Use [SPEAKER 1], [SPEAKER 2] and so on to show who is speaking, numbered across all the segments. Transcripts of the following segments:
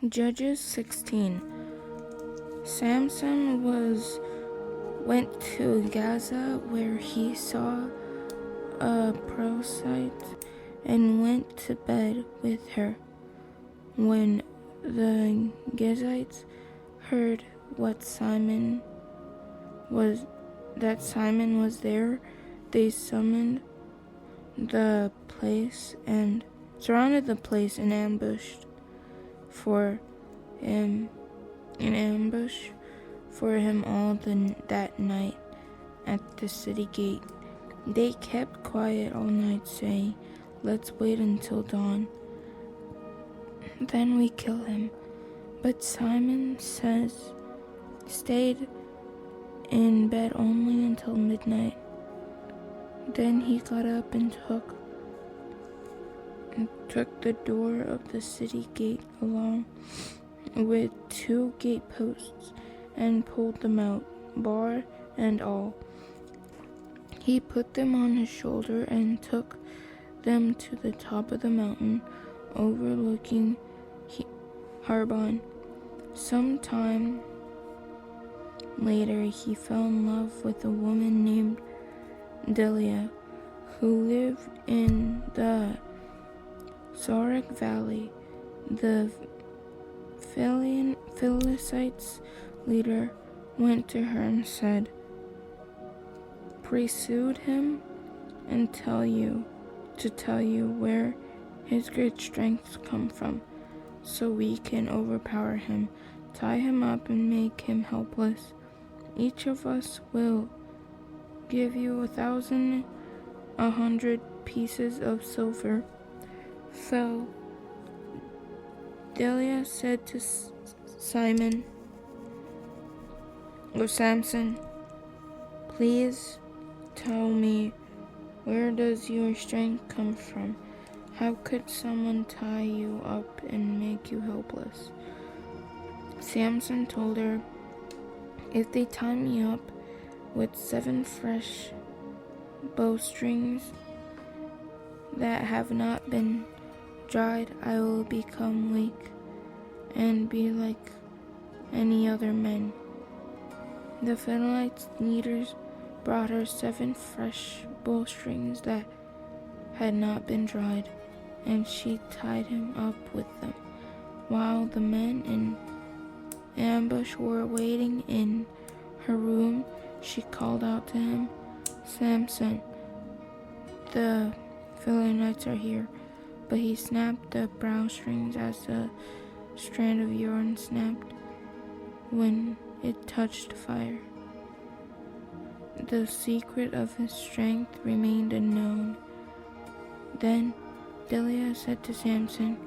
[SPEAKER 1] Judges 16. Samson went to Gaza, where he saw a prostitute and went to bed with her. When the Gazites heard that Simon was there, they surrounded the place and ambushed for him all that night at the city gate. They kept quiet all night, saying, "Let's wait until dawn, then we kill him." But Simon stayed in bed only until midnight. Then he got up and took the door of the city gate along with 2 gateposts and pulled them out, bar and all. He put them on his shoulder and took them to the top of the mountain overlooking Harbon. Some time later, he fell in love with a woman named Delia, who lived in the Sorek Valley. The Philistines leader went to her and said, "Pursue him and tell you where his great strength comes from, so we can overpower him, tie him up and make him helpless. Each of us will give you 1,100 pieces of silver." So Delia said to Samson, "Please tell me, where does your strength come from? How could someone tie you up and make you helpless?" Samson told her, "If they tie me up with 7 fresh bowstrings that have not been dried, I will become weak and be like any other men." The Philistine leaders brought her 7 fresh bowstrings that had not been dried, and she tied him up with them. While the men in ambush were waiting in her room, she called out to him, "Samson, the Philistines are here." But he snapped the bowstrings as a strand of yarn snapped when it touched fire. The secret of his strength remained unknown. Then Delia said to Samson,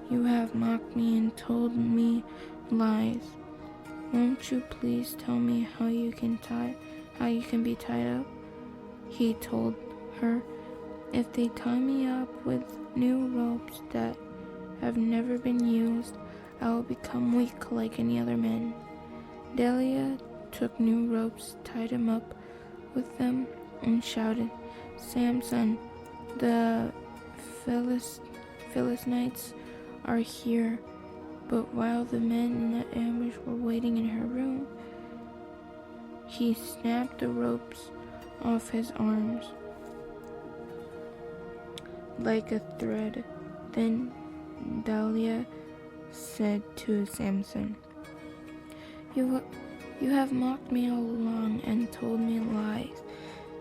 [SPEAKER 1] "You have mocked me and told me lies. Won't you please tell me how you can be tied up?" He told her, "If they tie me up with new ropes that have never been used, I will become weak like any other man." Delia took new ropes, tied him up with them, and shouted, "Samson, the Philistines are here." But while the men in the ambush were waiting in her room, he snapped the ropes off his arms like a thread. Then Delia said to Samson, You have mocked me all along and told me lies.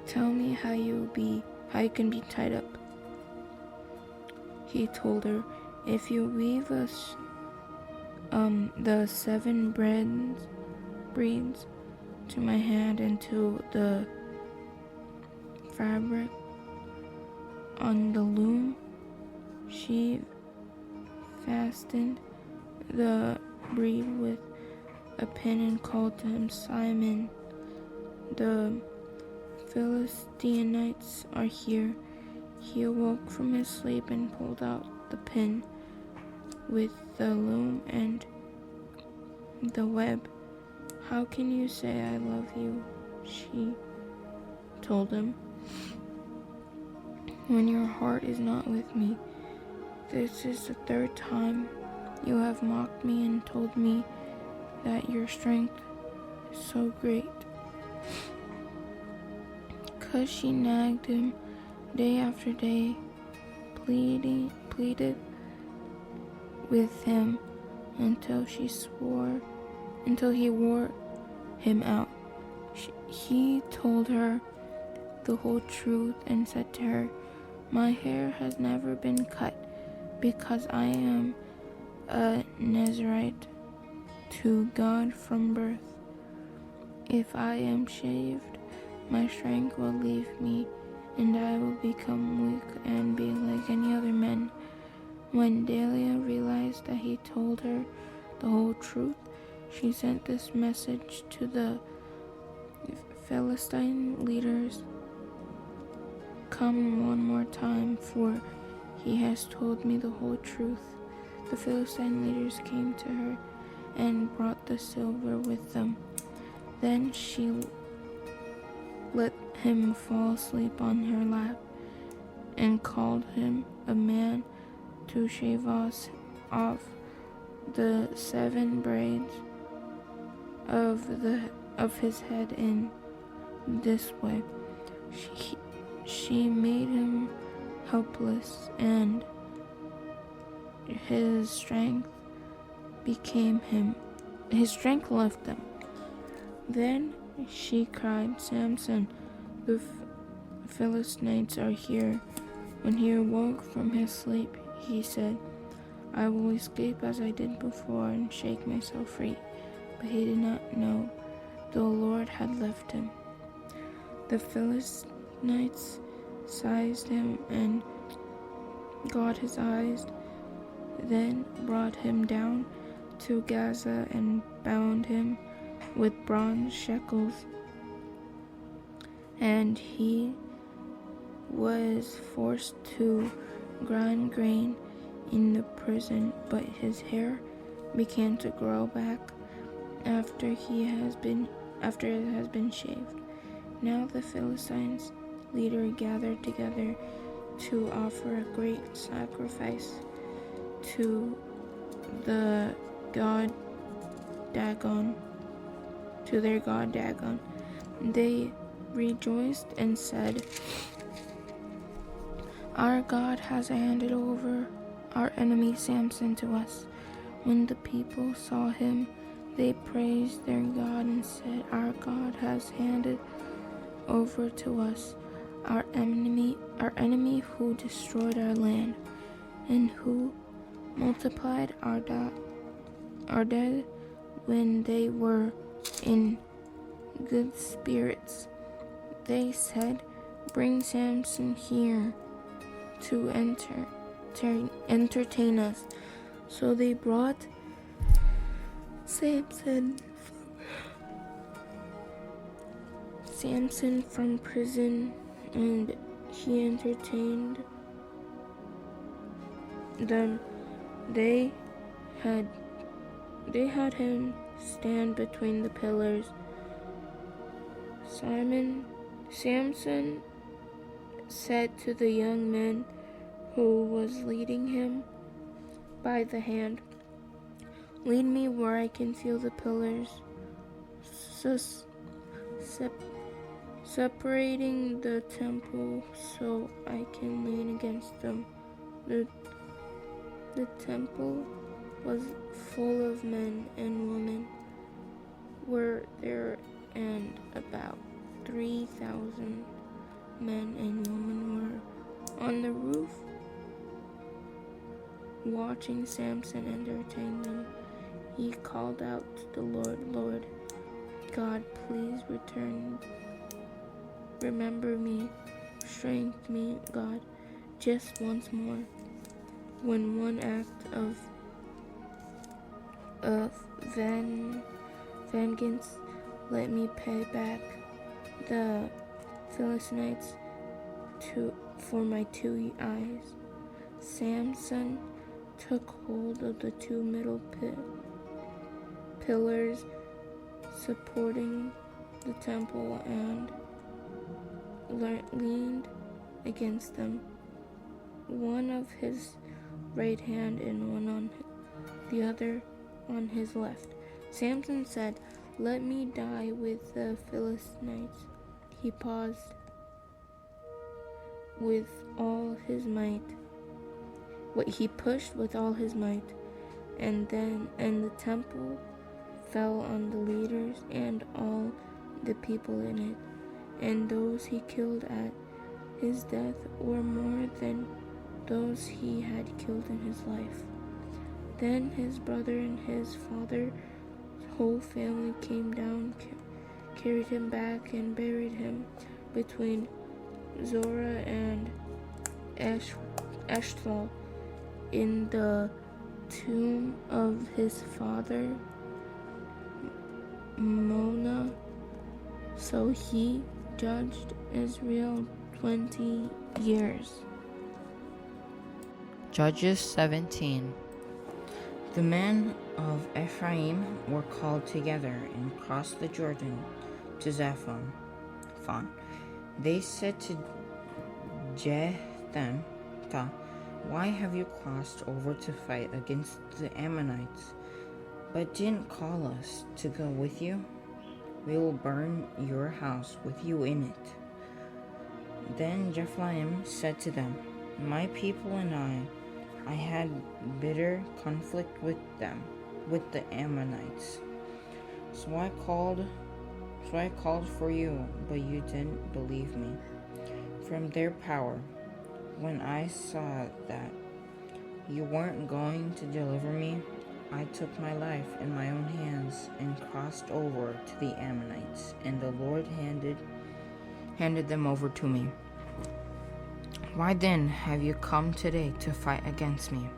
[SPEAKER 1] Tell me how you can be tied up." He told her, "If you weave us the 7 beads to my hand and to the fabric on the loom." She fastened the bead with a pin and called to him, "Simon, the Philistines are here." He awoke from his sleep and pulled out the pin with the loom and the web. "How can you say I love you?" she told him, "when your heart is not with me? This is the 3rd time You have mocked me and told me that your strength is so great. 'Cause she nagged him day after day, pleaded with him until he wore him out. He told her the whole truth and said to her, "My hair has never been cut because I am a Nazarite to God from birth. If I am shaved, my strength will leave me, and I will become weak and be like any other men." When Dahlia realized that he told her the whole truth, she sent this message to the Philistine leaders, "Come one more time, for he has told me the whole truth." The Philistine leaders came to her and brought the silver with them. Then she let him fall asleep on her lap and called him a man to shave off the 7 braids of his head in this way. She made him helpless, and his strength left him. Then she cried, "Samson, the Philistines are here." When he awoke from his sleep, he said, "I will escape as I did before and shake myself free." But he did not know the Lord had left him. The Philistines seized him and got his eyes, then brought him down to Gaza and bound him with bronze shackles. And he was forced to grind grain in the prison, but his hair began to grow back after it has been shaved. Now the Philistines' leader gathered together to offer a great sacrifice to their god Dagon. They rejoiced and said, "Our God has handed over our enemy Samson to us." When the people saw him, they praised their God and said, "Our God has handed over to us our enemy who destroyed our land and who multiplied our dead when they were in good spirits." They said, "Bring Samson here to entertain us." So they brought Samson from prison, and he entertained them. They had him stand between the pillars. Samson said to the young man who was leading him by the hand, "Lead me where I can feel the pillars separating the temple so I can lean against them." The temple was full of men and women were there, and about 3,000 men and women were on the roof watching Samson entertain them. He called out to the Lord, "Lord God, please remember me, strengthen me, God, just once more. When one act of vengeance, let me pay back the Philistines for my 2 eyes." Samson took hold of the 2 middle pillars supporting the temple and leaned against them, one of his right hand and one the other on his left. Samson said, "Let me die with the Philistines." He paused with all his might. He pushed with all his might, and the temple fell on the leaders and all the people in it, and those he killed at his death were more than those he had killed in his life. Then his brother and his father's whole family came down, carried him back, and buried him between Zorah and Eshtaol in the tomb of his father Mona. So he judged Israel 20 years.
[SPEAKER 2] Judges 17. The men of Ephraim were called together and crossed the Jordan to Zaphon. They said to Jephthah, "Why have you crossed over to fight against the Ammonites, but didn't call us to go with you? We will burn your house with you in it." Then Jephthah said to them, "My people and I had bitter conflict with them, with the Ammonites. So I called for you, but you didn't believe me. From their power, when I saw that you weren't going to deliver me, I took my life in my own hands and crossed over to the Ammonites, and the Lord handed them over to me. Why then have you come today to fight against me?"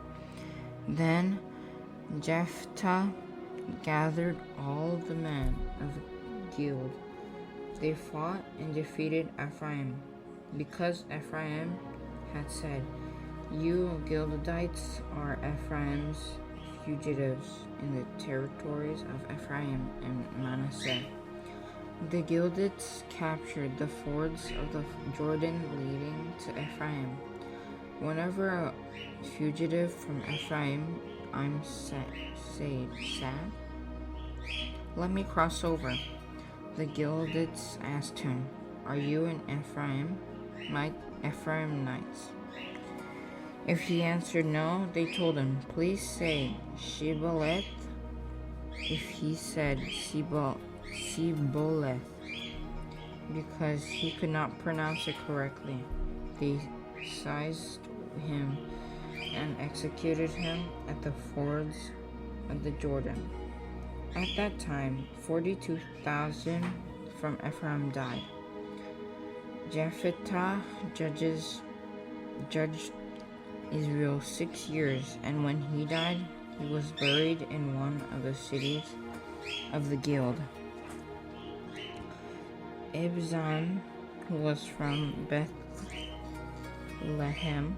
[SPEAKER 2] Then Jephthah gathered all the men of Gilead. They fought and defeated Ephraim, because Ephraim had said, "You Gileadites are Ephraim's fugitives in the territories of Ephraim and Manasseh." The Gileadites captured the fords of the Jordan leading to Ephraim. Whenever a fugitive from Ephraim said, "Let me cross over," the Gileadites asked him, "Are you an Ephraimites?" If he answered no, they told him, "Please say Shibboleth." If he said Siboleth, because he could not pronounce it correctly, they seized him and executed him at the fords of the Jordan. At that time, 42,000 from Ephraim died. Jephthah judged Israel 6 years, and when he died, he was buried in one of the cities of the Gilead. Ibzan, who was from Bethlehem,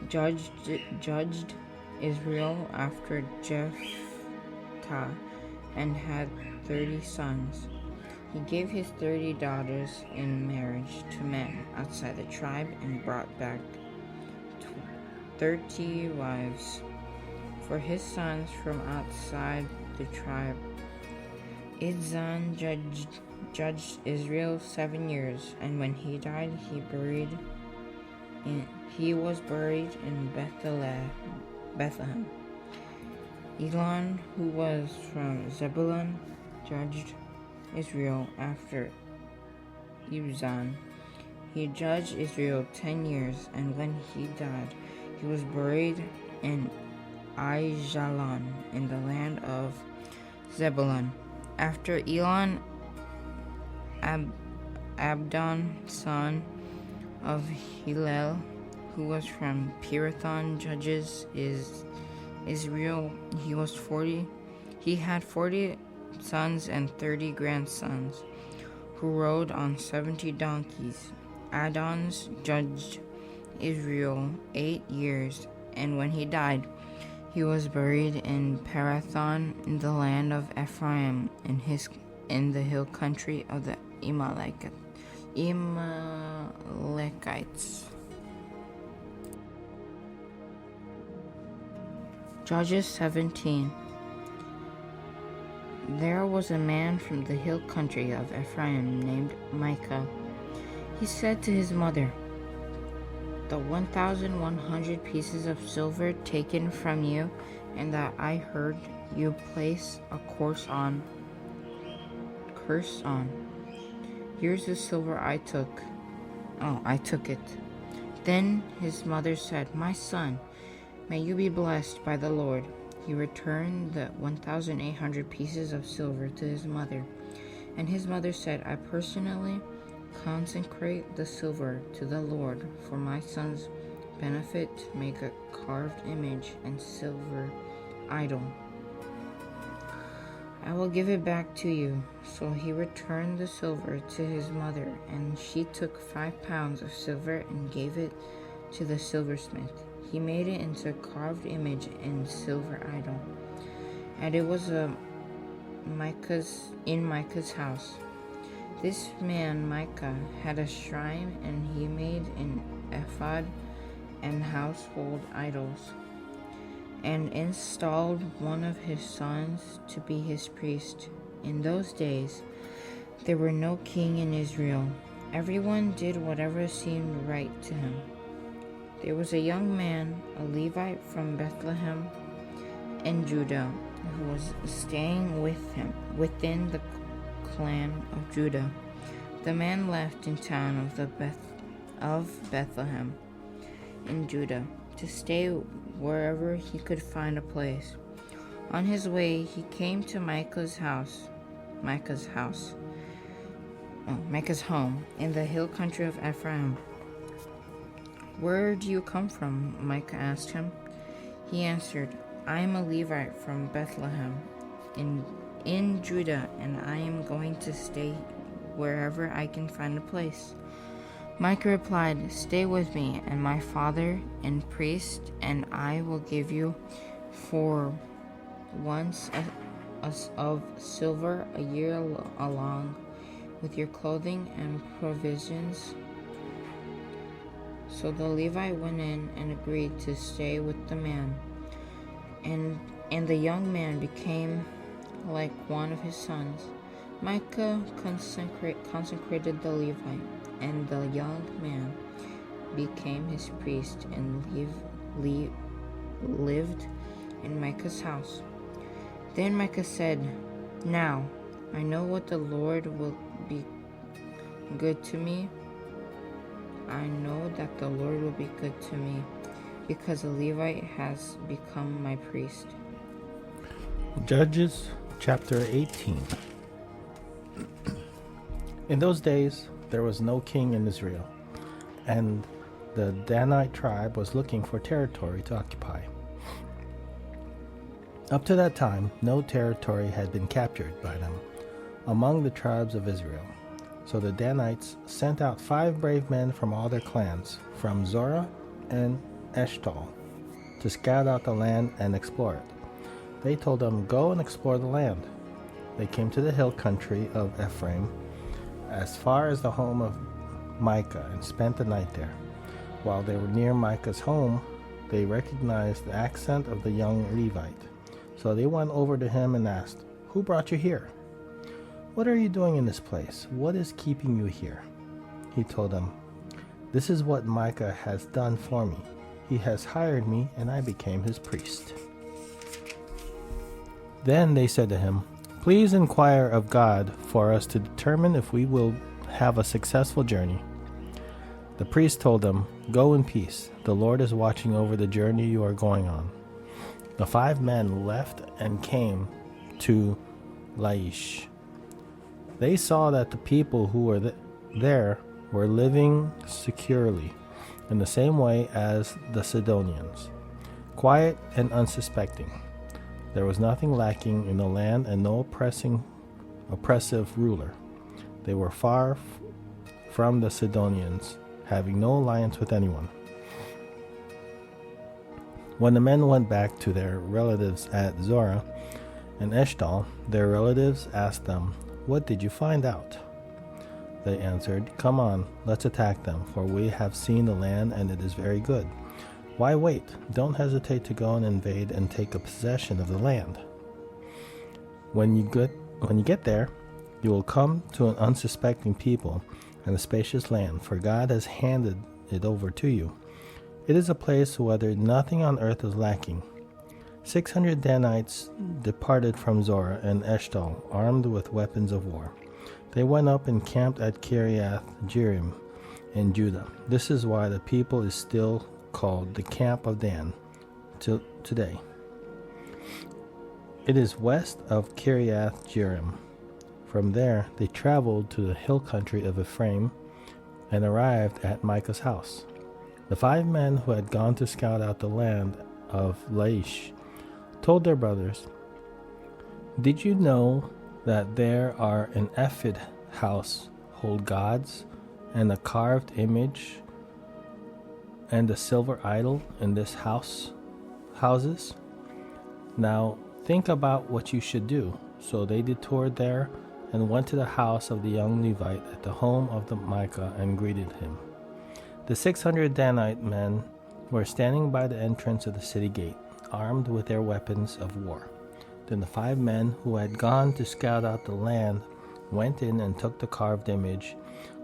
[SPEAKER 2] judged Israel after Jephthah and had 30 sons. He gave his 30 daughters in marriage to men outside the tribe and brought back 30 wives for his sons from outside the tribe. Ibzan judged Israel 7 years, and when he died, he was buried in Bethlehem. Elon, who was from Zebulun, judged Israel after Ibzan. He judged Israel 10 years, and when he died, he was buried in Aijalon in the land of Zebulun. After Elon, Abdon, son of Hillel, who was from Pirathon, judges Israel. He had 40 sons and 30 grandsons, who rode on 70 donkeys. Adons judged Israel 8 years, and when he died, he was buried in Pirathon in the land of Ephraim, in the hill country of the Amalekites. Judges 17. There was a man from the hill country of Ephraim named Micah. He said to his mother, "The 1,100 pieces of silver taken from you, and that I heard you place a curse on. Here's the silver I took. I took it." Then his mother said, "My son, may you be blessed by the Lord." He returned the 1,800 pieces of silver to his mother. And his mother said, "I personally consecrate the silver to the Lord for my son's benefit, to make a carved image and silver idol. I will give it back to you." So he returned the silver to his mother, and she took 5 pounds of silver and gave it to the silversmith. He made it into a carved image and silver idol, and it was in Micah's house. This man Micah had a shrine, and he made an ephod and household idols, and installed one of his sons to be his priest. In those days, there were no king in Israel. Everyone did whatever seemed right to him. There was a young man, a Levite from Bethlehem in Judah, who was staying with him within the clan of Judah. The man left in town of Bethlehem in Judah to stay wherever he could find a place. On his way, he came to Micah's home in the hill country of Ephraim. "Where do you come from?" Micah asked him. He answered, "I am a Levite from Bethlehem in Judah, and I am going to stay wherever I can find a place." Micah replied, "Stay with me, and my father and priest and I will give you for once of silver a year, along with your clothing and provisions." So the Levite went in and agreed to stay with the man, and the young man became like one of his sons. Micah consecrated the Levite, and the young man became his priest and lived in Micah's house. Then Micah said, "Now I know what the Lord will be good to me. I know that the Lord will be good to me, because a Levite has become my priest."
[SPEAKER 3] Judges chapter 18. In those days, there was no king in Israel, and the Danite tribe was looking for territory to occupy. Up to that time, no territory had been captured by them among the tribes of Israel. So the Danites sent out 5 brave men from all their clans, from Zorah and Eshtaol, to scout out the land and explore it. They told them, "Go and explore the land." They came to the hill country of Ephraim, as far as the home of Micah, and spent the night there. While they were near Micah's home, they recognized the accent of the young Levite. So they went over to him and asked, "Who brought you here? What are you doing in this place? What is keeping you here?" He told them, "This is what Micah has done for me. He has hired me, and I became his priest." Then they said to him, "Please inquire of God for us to determine if we will have a successful journey." The priest told them, "Go in peace. The Lord is watching over the journey you are going on." The 5 men left and came to Laish. They saw that the people who were there were living securely, in the same way as the Sidonians, quiet and unsuspecting. There was nothing lacking in the land and no oppressive ruler. They were far from the Sidonians, having no alliance with anyone. When the men went back to their relatives at Zorah and Eshtaol, their relatives asked them, "What did you find out?" They answered, "Come on, let's attack them, for we have seen the land and it is very good. Why wait? Don't hesitate to go and invade and take a possession of the land. When you get there, you will come to an unsuspecting people and a spacious land, for God has handed it over to you. It is a place where nothing on earth is lacking. 600 Danites departed from Zorah and Eshtaol, armed with weapons of war. They went up and camped at Kiriath Jearim in Judah. This is why the people is still called the Camp of Dan till today. It is west of Kiriath Jearim. From there, they traveled to the hill country of Ephraim and arrived at Micah's house. The 5 men who had gone to scout out the land of Laish told their brothers, "Did you know that there are an ephod household gods and a carved image and a silver idol in this houses? Now think about what you should do." So they detoured there and went to the house of the young Levite at the home of the Micah and greeted him. The 600 Danite men were standing by the entrance of the city gate, armed with their weapons of war. Then the 5 men who had gone to scout out the land went in and took the carved image,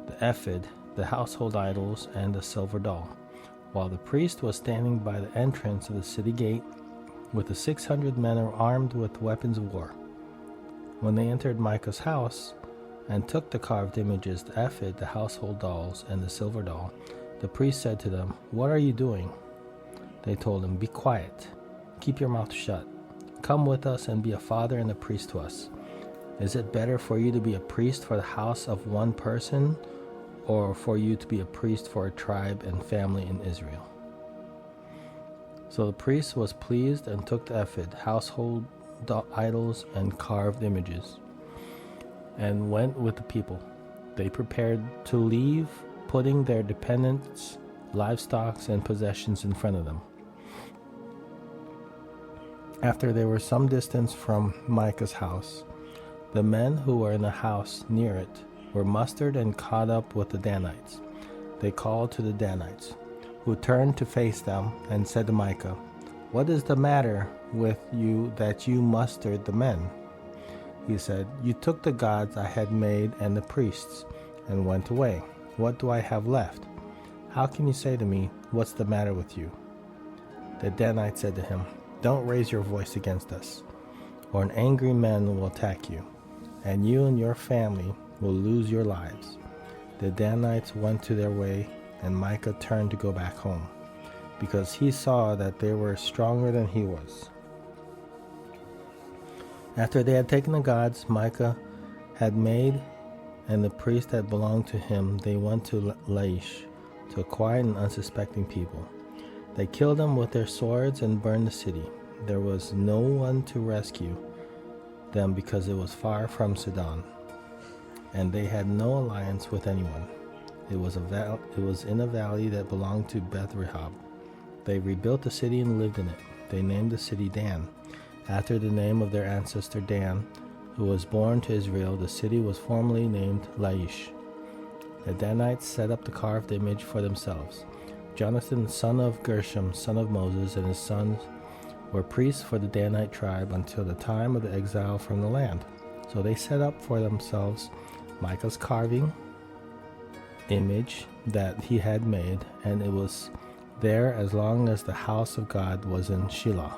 [SPEAKER 3] the ephod, the household idols, and the silver doll, while the priest was standing by the entrance of the city gate with the 600 men armed with weapons of war. When they entered Micah's house and took the carved images, the ephod, the household dolls, and the silver doll, the priest said to them, "What are you doing?" They told him, "Be quiet. Keep your mouth shut. Come with us and be a father and a priest to us. Is it better for you to be a priest for the house of one person, or for you to be a priest for a tribe and family in Israel?" So the priest was pleased and took the ephod, household idols, and carved images, and went with the people. They prepared to leave, putting their dependents, livestock, and possessions in front of them. After they were some distance from Micah's house, the men who were in the house near it were mustered and caught up with the Danites. They called to the Danites, who turned to face them and said to Micah, "What is the matter with you that you mustered the men?" He said, "You took the gods I had made and the priests and went away. What do I have left? How can you say to me, 'What's the matter with you?'" The Danites said to him, "Don't raise your voice against us, or an angry man will attack you, and you and your family will lose your lives." The Danites went to their way, and Micah turned to go back home, because he saw that they were stronger than he was. After they had taken the gods Micah had made and the priest that belonged to him, they went to Laish, to a quiet and unsuspecting people. They killed them with their swords and burned the city. There was no one to rescue them because it was far from Sidon, and they had no alliance with anyone. It was in a valley that belonged to Beth-rehob. They rebuilt the city and lived in it. They named the city Dan, after the name of their ancestor Dan, who was born to Israel. The city was formerly named Laish. The Danites set up the carved image for themselves. Jonathan, son of Gershom, son of Moses, and his sons were priests for the Danite tribe until the time of the exile from the land. So they set up for themselves Micah's carving image that he had made, and it was there as long as the house of God was in Shiloh.